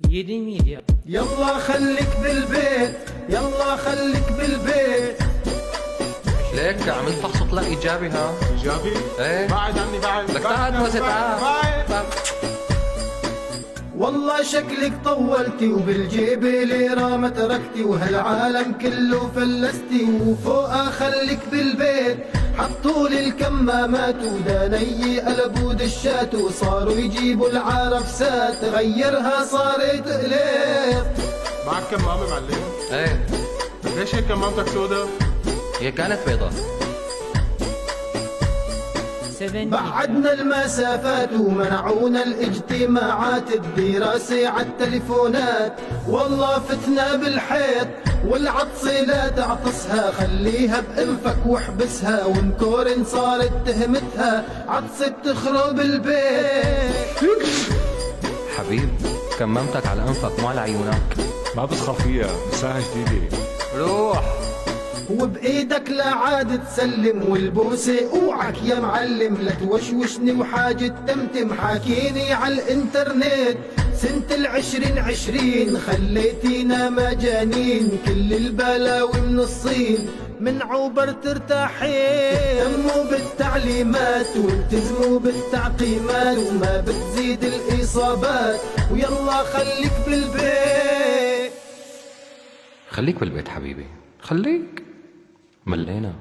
يدي ميديا. يلا خليك بالبيت، يلا خليك بالبيت. ليك عملت فحص طلع ايجابي ها؟ ايجابي؟ ايه بعد عني بعد لك تعال بس تعال. والله شكلك طولتي وبالجيب ليرة ما تركتي، وهالعالم كله فلستي، وفوقها خليك بالبيت. حطولي الكمامات وداني قلبوا دشات، وصاروا يجيبوا العرفسات غيرها صارت قليط. معك كمامة معلم؟ ايه ليش هيك كمامتك سودا؟ هي كانت بيضة. 7 بعدنا المسافات ومنعونا الاجتماعات، الدراسة عالتليفونات والله فتنا بالحيط. والعطسة لا تعطسها، خليها بأنفك واحبسها، ونكورن صارت تهمتها عطسة تخرب البيت. حبيب كمامتك على انفك مو على عيونك. ما بتخاف فيها مساحة جديدة. روح. وبايدك لا عاد تسلم، والبوسة اوعك يا معلم، لا توشوشني وحاجة تمتم، حاكيني على الانترنت. سنة 2020 خليتينا مجانين، كل البلاوي من الصين، من عوبر ترتاحين. اهتموا بالتعليمات والتزموا بالتعقيمات، وما بتزيد الاصابات، ويلا خليك بالبيت. خليك بالبيت حبيبي، خليك، ملينا.